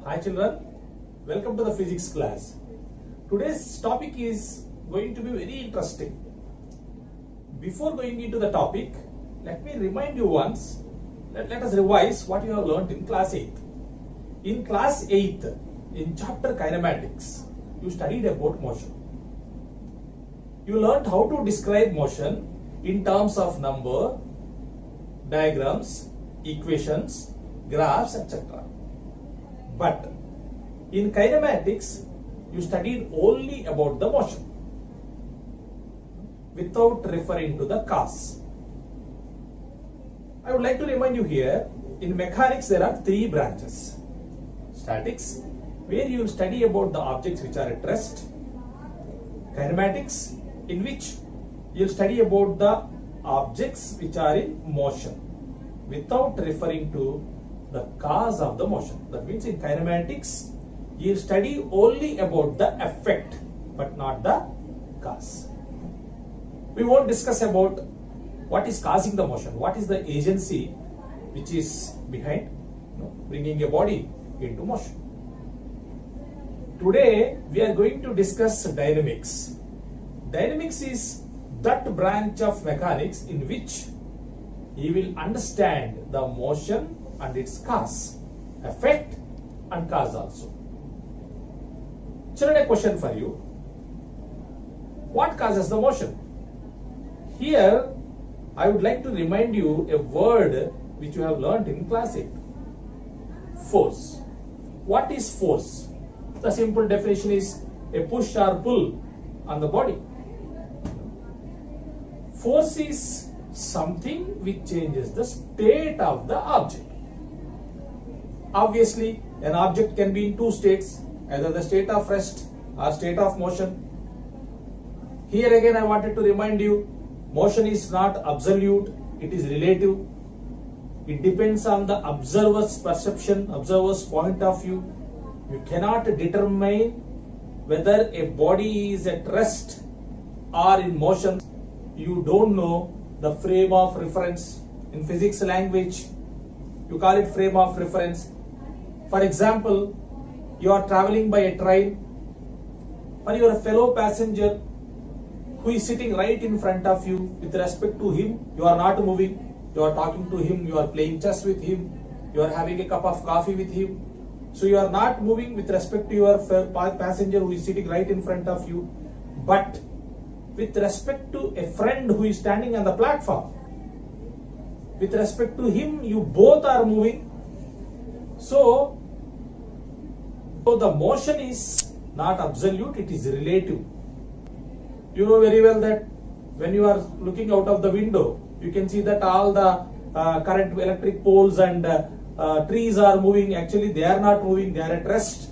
Hi children, welcome to the physics class. Today's topic is going to be very interesting. Before going into the topic, let me remind you once, let us revise what you have learnt in class 8th. In class 8th, in chapter kinematics, you studied about motion. You learnt how to describe motion in terms of number, diagrams, equations, graphs, etc. But in kinematics, you studied only about the motion without referring to the cause. I would like to remind you here, in mechanics there are three branches. Statics, where you will study about the objects which are at rest. Kinematics, in which you will study about the objects which are in motion without referring to the cause of the motion. That means in kinematics, you will study only about the effect but not the cause. We won't discuss about what is causing the motion, what is the agency which is behind bringing a body into motion. Today we are going to discuss dynamics. Dynamics is that branch of mechanics in which you will understand the motion and its cause, effect and cause also. Children, a question for you. What causes the motion? Here I would like to remind you a word which you have learnt in class 8. Force. What is force? The simple definition is a push or pull on the body. Force is something which changes the state of the object. Obviously, an object can be in two states, either the state of rest or state of motion. Here again I wanted to remind you, motion is not absolute, it is relative. It depends on the observer's perception, observer's point of view. You cannot determine whether a body is at rest or in motion. You don't know the frame of reference. In physics language, you call it frame of reference. For example, you are traveling by a train, or your fellow passenger who is sitting right in front of you, with respect to him, you are not moving, you are talking to him, you are playing chess with him, you are having a cup of coffee with him. So you are not moving with respect to your passenger who is sitting right in front of you, but with respect to a friend who is standing on the platform, with respect to him, you both are moving. So the motion is not absolute, it is relative. You know very well that when you are looking out of the window, you can see that all the current electric poles and trees are moving. Actually, they are not moving, they are at rest.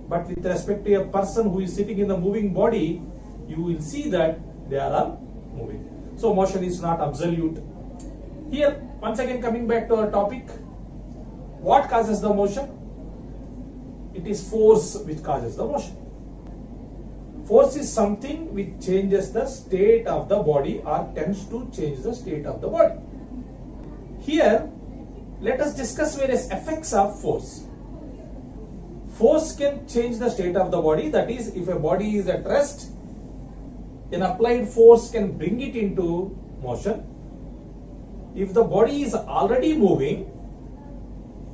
But with respect to a person who is sitting in the moving body, you will see that they are all moving. So motion is not absolute. Here, once again coming back to our topic, what causes the motion? It is force which causes the motion. Force is something which changes the state of the body or tends to change the state of the body. Here, let us discuss various effects of force. Force can change the state of the body, that is, if a body is at rest, an applied force can bring it into motion. If the body is already moving,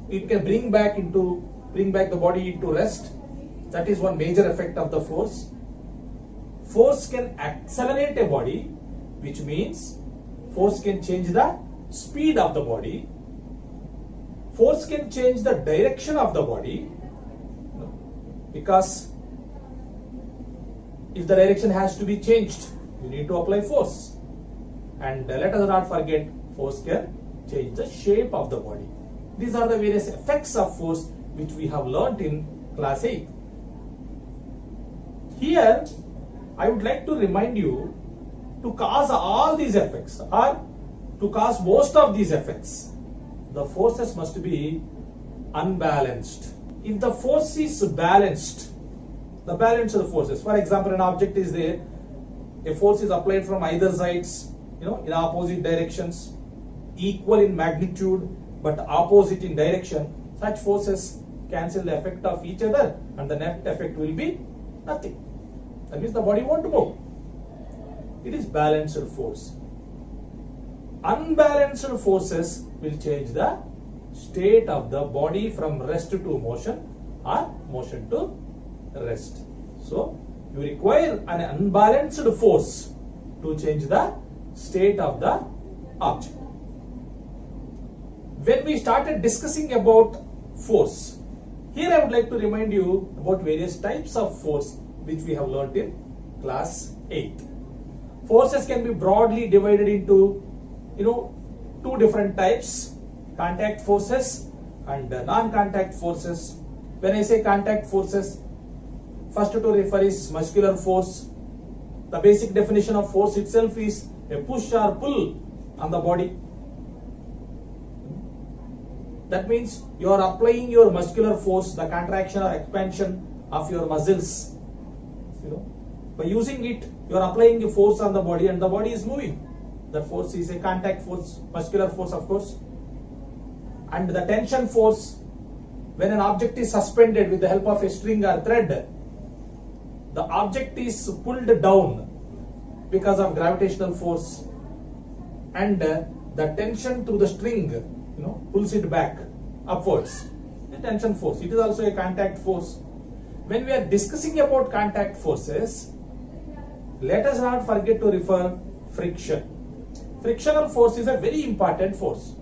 it can bring back the body into rest. That is one major effect of the force. Force can accelerate a body, which means force can change the speed of the body. Force can change the direction of the body, because if the direction has to be changed, you need to apply force. And let us not forget, force can change the shape of the body. These are the various effects of force which we have learnt in class 8. Here, I would like to remind you, to cause all these effects or to cause most of these effects, the forces must be unbalanced. If the force is balanced, the balance of the forces, for example, an object is there, a force is applied from either sides, in opposite directions, equal in magnitude but opposite in direction, such forces cancel the effect of each other, and the net effect will be nothing. That means the body won't move. It is balanced force. Unbalanced forces will change the state of the body from rest to motion or motion to rest. So, you require an unbalanced force to change the state of the object. When we started discussing about force, here I would like to remind you about various types of force which we have learnt in class 8. Forces can be broadly divided into two different types: contact forces and non-contact forces. When I say contact forces, first to refer is muscular force. The basic definition of force itself is a push or pull on the body. That means you are applying your muscular force, the contraction or expansion of your muscles. By using it, you are applying a force on the body, and the body is moving. That force is a contact force, muscular force, of course. And the tension force, when an object is suspended with the help of a string or thread, the object is pulled down because of gravitational force, and the tension through the string pulls it back upwards. The tension force, it is also a contact force. When we are discussing about contact forces, let us not forget to refer friction. Frictional force is a very important force.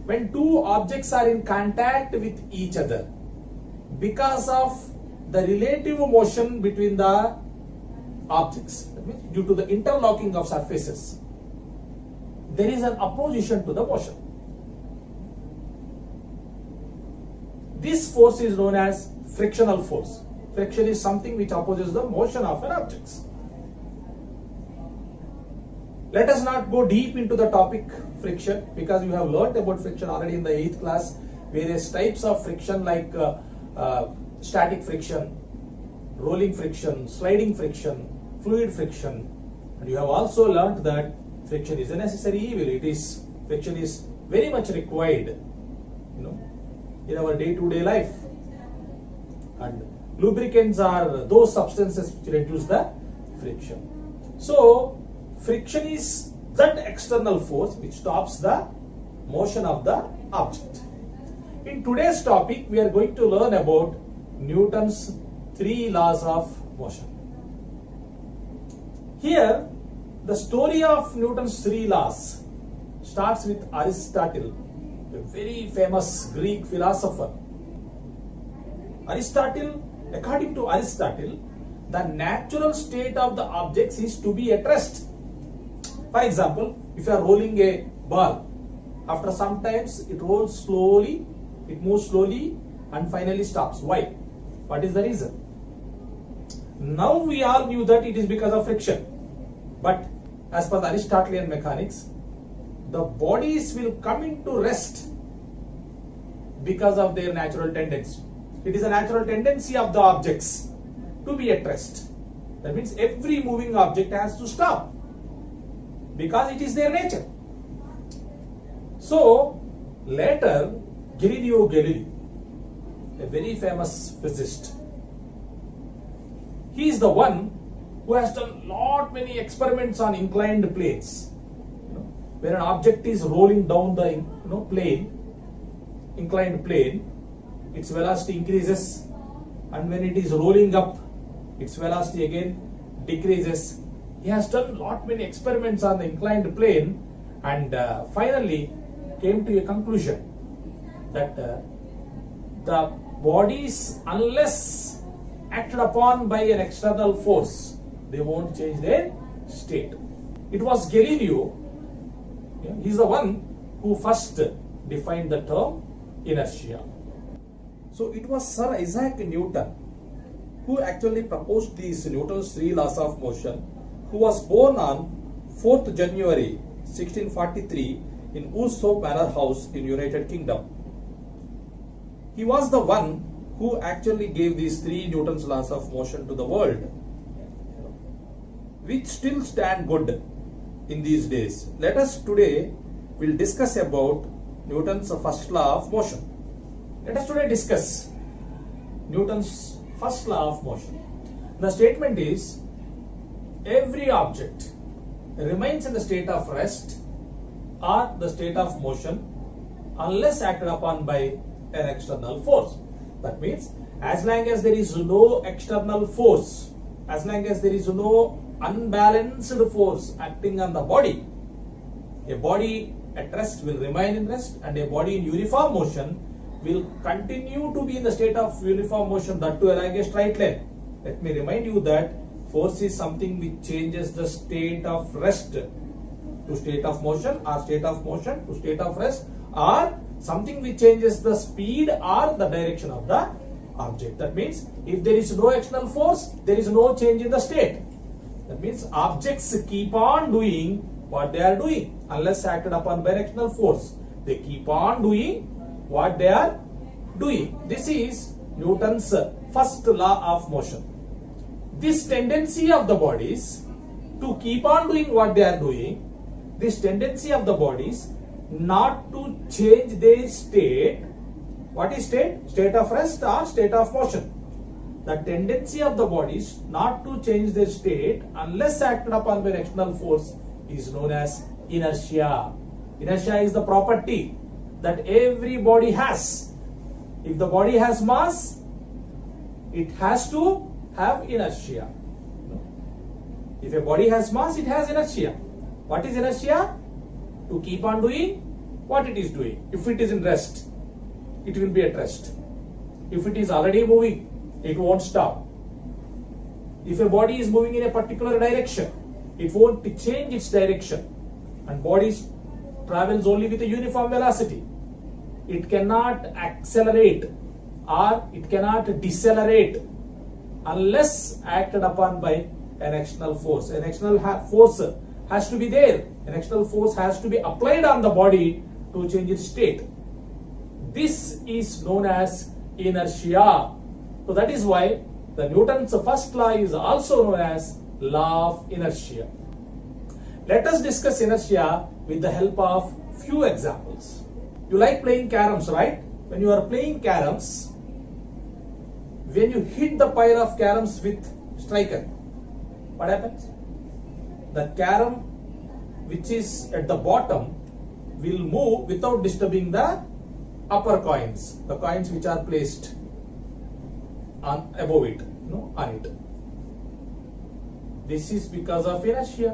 When two objects are in contact with each other, because of the relative motion between the objects, that means due to the interlocking of surfaces, there is an opposition to the motion. This force is known as frictional force. Friction is something which opposes the motion of an object. Let us not go deep into the topic friction, because you have learnt about friction already in the 8th class. Various types of friction like static friction, rolling friction, sliding friction, fluid friction. And you have also learnt that friction is a necessary evil. Friction is very much required in our day-to-day life. And lubricants are those substances which reduce the friction. So, friction is that external force which stops the motion of the object. In today's topic, we are going to learn about Newton's 3 laws of motion. Here, the story of Newton's 3 laws starts with Aristotle, a very famous Greek philosopher. According to Aristotle, the natural state of the objects is to be at rest. For example, if you are rolling a ball, after some times it rolls slowly, it moves slowly and finally stops. Why? What is the reason? Now we all knew that it is because of friction. But as per the Aristotelian mechanics, the bodies will come into rest because of their natural tendency. It is a natural tendency of the objects to be at rest. That means every moving object has to stop, because it is their nature. So, later, Galileo Galilei, a very famous physicist, he is the one who has done many experiments on inclined planes. Where an object is rolling down the inclined plane, its velocity increases, and when it is rolling up, its velocity again decreases. He has done many experiments on the inclined plane, and finally came to a conclusion that the bodies, unless acted upon by an external force, they won't change their state. It was Galileo, he is the one who first defined the term inertia. So it was Sir Isaac Newton who actually proposed these Newton's 3 laws of motion, who was born on 4th January 1643 in Woolsthorpe Manor House in United Kingdom. He was the one who actually gave these 3 Newton's laws of motion to the world, which still stand good in these days. Let us today will discuss about Newton's first law of motion. Let us today discuss Newton's first law of motion. The statement is, every object remains in the state of rest or the state of motion unless acted upon by an external force. That means, as long as there is no external force, as long as there is no unbalanced force acting on the body, a body at rest will remain in rest, and a body in uniform motion will continue to be in the state of uniform motion, that too along a straight line. Let me remind you that force is something which changes the state of rest to state of motion, or state of motion to state of rest, or something which changes the speed or the direction of the object. That means, if there is no external force, there is no change in the state. That means objects keep on doing what they are doing unless acted upon by an external force. They keep on doing what they are doing. This is Newton's first law of motion. This tendency of the bodies to keep on doing what they are doing, this tendency of the bodies not to change their state. What is state? State of rest or state of motion. The tendency of the bodies not to change their state unless acted upon by an external force is known as inertia. Inertia is the property that every body has. If the body has mass, it has to have inertia. If a body has mass, it has inertia. What is inertia? To keep on doing what it is doing. If it is in rest, it will be at rest. If it is already moving, it won't stop. If a body is moving in a particular direction, it won't change its direction. And body travels only with a uniform velocity. It cannot accelerate or it cannot decelerate unless acted upon by an external force. An external force has to be there. An external force has to be applied on the body to change its state. This is known as inertia. So that is why the Newton's first law is also known as law of inertia. Let us discuss inertia with the help of few examples. You like playing caroms, right? When you are playing caroms, when you hit the pile of caroms with striker, what happens? The carom which is at the bottom will move without disturbing the upper coins, the coins which are placed on above it, on it. This is because of inertia.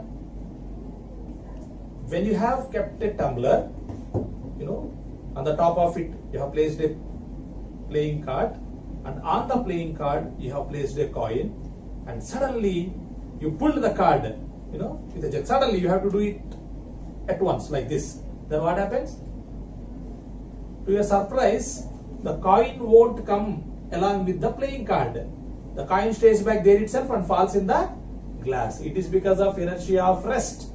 When you have kept a tumbler, on the top of it you have placed a playing card, and on the playing card you have placed a coin, and suddenly you pulled the card, with a jet. Suddenly you have to do it at once like this. Then what happens? To your surprise, the coin won't come along with the playing card. The coin stays back there itself and falls in the glass. It is because of inertia of rest.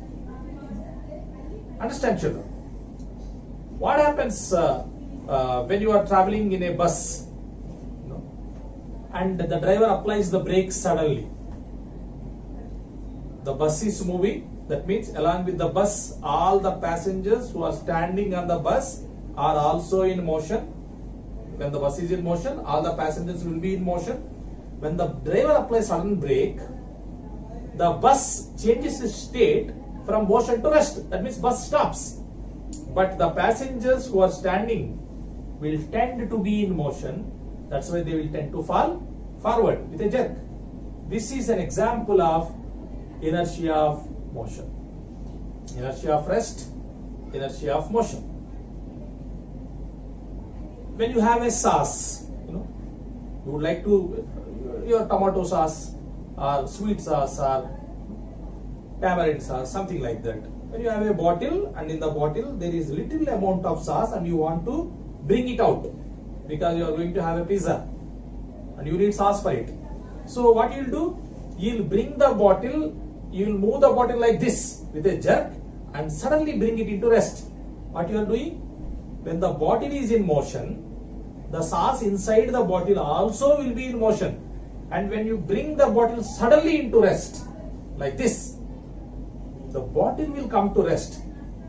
Understand, children? What happens when you are traveling in a bus, and the driver applies the brakes suddenly? The bus is moving. That means along with the bus, all the passengers who are standing on the bus are also in motion. When the bus is in motion, all the passengers will be in motion. When the driver applies sudden brake, the bus changes its state from motion to rest. That means bus stops. But the passengers who are standing will tend to be in motion. That's why they will tend to fall forward with a jerk. This is an example of inertia of motion. Inertia of rest, inertia of motion. When you have a sauce, you would like to, your tomato sauce or sweet sauce or tamarind sauce, something like that. When you have a bottle, and in the bottle there is little amount of sauce, and you want to bring it out because you are going to have a pizza and you need sauce for it. So what you will do? You will bring the bottle, you will move the bottle like this with a jerk and suddenly bring it into rest. What you are doing? When the bottle is in motion, the sauce inside the bottle also will be in motion. And when you bring the bottle suddenly into rest, like this, the bottle will come to rest,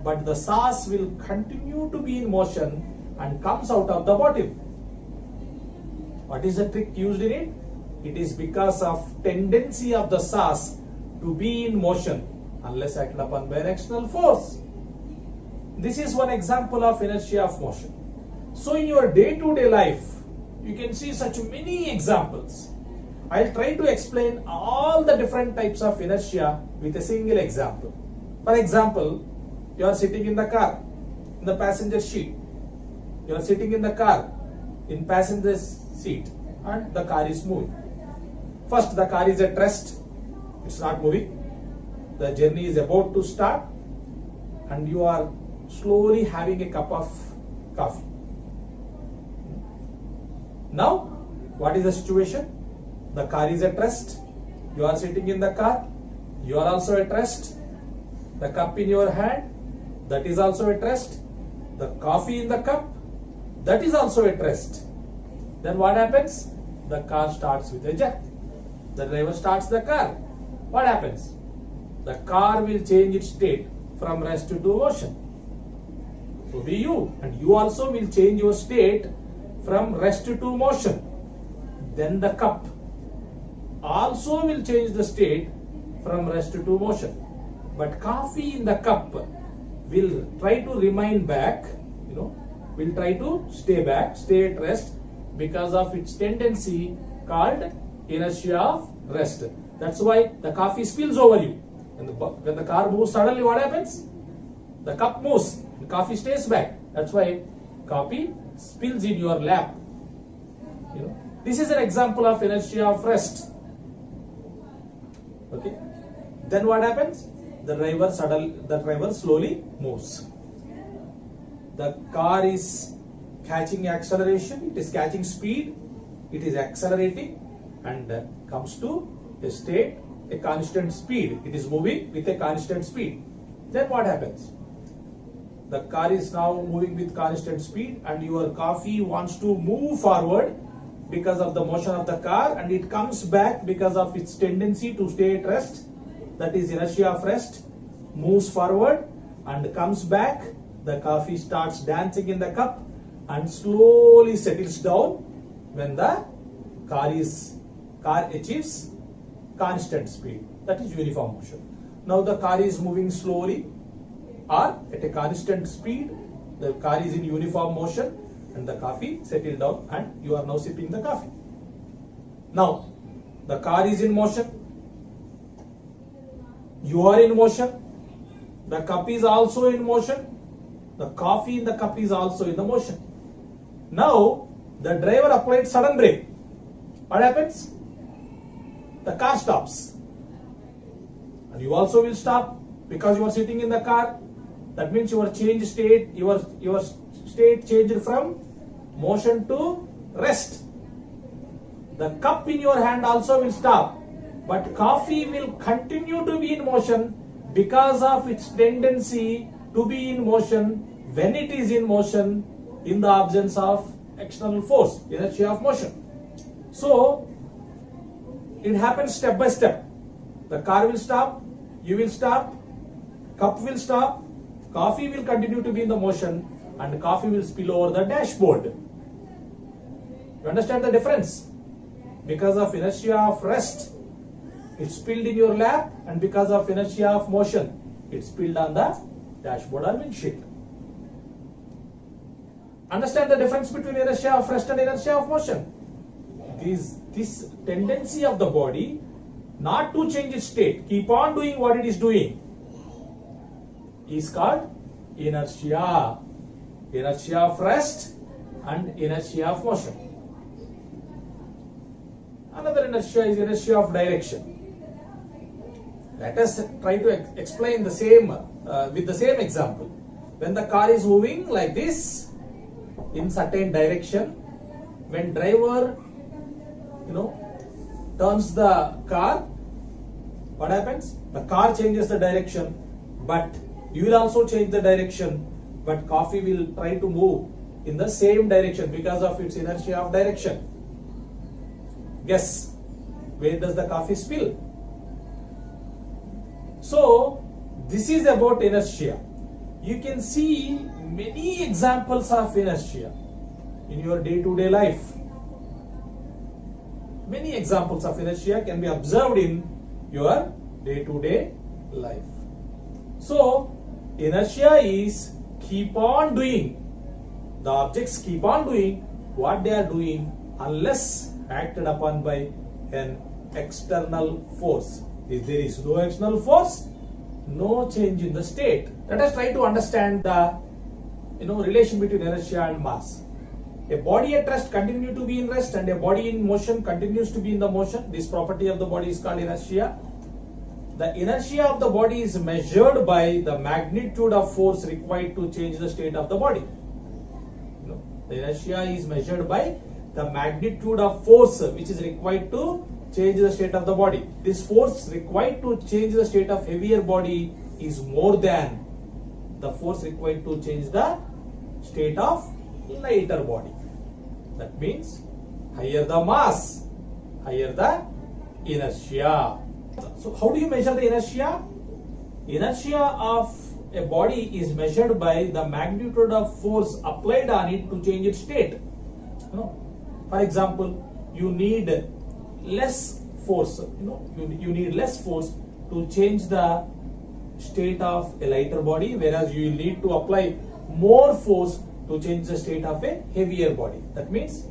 but the sauce will continue to be in motion and comes out of the bottle. What is the trick used in it? It is because of tendency of the sauce to be in motion unless acted upon by an external force. This is one example of inertia of motion. So in your day-to-day life, you can see such many examples. I'll try to explain all the different types of inertia with a single example. For example, you are sitting in the car, in the passenger seat. You are sitting in the car, in passenger seat, and the car is moving. First, the car is at rest. It's not moving. The journey is about to start, and you are slowly having a cup of coffee. Now, what is the situation? The car is at rest. You are sitting in the car. You are also at rest. The cup in your hand, that is also at rest. The coffee in the cup, that is also at rest. Then what happens? The car starts with a jerk. The driver starts the car. What happens? The car will change its state from rest to motion. So be you, and you also will change your state from rest to motion. Then the cup also will change the state from rest to motion. But coffee in the cup will try to remain back, will try to stay back, stay at rest because of its tendency called inertia of rest. That's why the coffee spills over you. When the car moves suddenly, what happens? The cup moves, the coffee stays back. That's why coffee spills in your lap. This is an example of inertia of rest. Okay. Then what happens? The driver slowly moves. The car is catching acceleration. It is catching speed. It is accelerating and comes to a state, a constant speed. It is moving with a constant speed. Then what happens? The car is now moving with constant speed, and your coffee wants to move forward because of the motion of the car, and it comes back because of its tendency to stay at rest. That is inertia of rest. Moves forward and comes back. The coffee starts dancing in the cup and slowly settles down when the car achieves constant speed. That is uniform motion. Now the car is moving slowly or at a constant speed. The car is in uniform motion and the coffee settled down and you are now sipping the coffee. Now the car is in motion. You are in motion. The cup is also in motion. The coffee in the cup is also in the motion. Now the driver applied sudden brake. What happens? The car stops. And you also will stop because you are sitting in the car. That means your change state, your state changed from motion to rest. The cup in your hand also will stop. But coffee will continue to be in motion because of its tendency to be in motion when it is in motion in the absence of external force, inertia of motion. So it happens step by step. The car will stop, you will stop, cup will stop, coffee will continue to be in the motion and coffee will spill over the dashboard. You understand the difference? Because of inertia of rest, it spilled in your lap, and because of inertia of motion, it spilled on the dashboard or windshield. Understand the difference between inertia of rest and inertia of motion. This tendency of the body not to change its state, keep on doing what it is doing, is called inertia. Inertia of rest and inertia of motion. Another inertia is inertia of direction. Let us try to explain the same with the same example. When the car is moving like this in certain direction, when driver turns the car, what happens? The car changes the direction, but you will also change the direction, but coffee will try to move in the same direction because of its inertia of direction. Guess, where does the coffee spill? So this is about inertia. You can see many examples of inertia in your day-to-day life. Many examples of inertia can be observed in your day-to-day life. So, inertia is keep on doing. The objects keep on doing what they are doing unless acted upon by an external force. If there is no external force, no change in the state. Let us try to understand the relation between inertia and mass. A body at rest continues to be in rest and a body in motion continues to be in the motion. This property of the body is called inertia. The inertia of the body is measured by the magnitude of force required to change the state of the body. The inertia is measured by the magnitude of force which is required to change the state of the body. This force required to change the state of heavier body is more than the force required to change the state of lighter body. That means higher the mass, higher the inertia. So how do you measure the inertia? Inertia of a body is measured by the magnitude of force applied on it to change its state. For example, you need less force. You need less force to change the state of a lighter body, whereas you need to apply more force to change the state of a heavier body. That means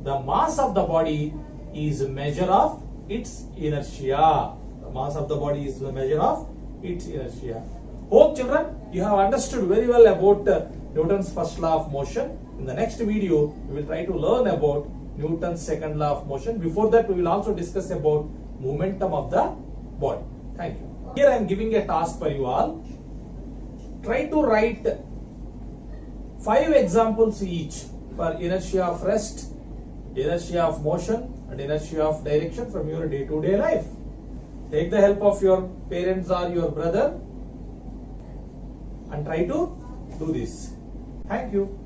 the mass of the body is a measure of its inertia. The mass of the body is the measure of its inertia. Hope children, you have understood very well about Newton's first law of motion. In the next video, we will try to learn about Newton's second law of motion. Before that, we will also discuss about momentum of the body. Thank you. Here I am giving a task for you all. Try to write 5 examples each for inertia of rest, inertia of motion and inertia of direction from your day-to-day life. Take the help of your parents or your brother and try to do this. Thank you.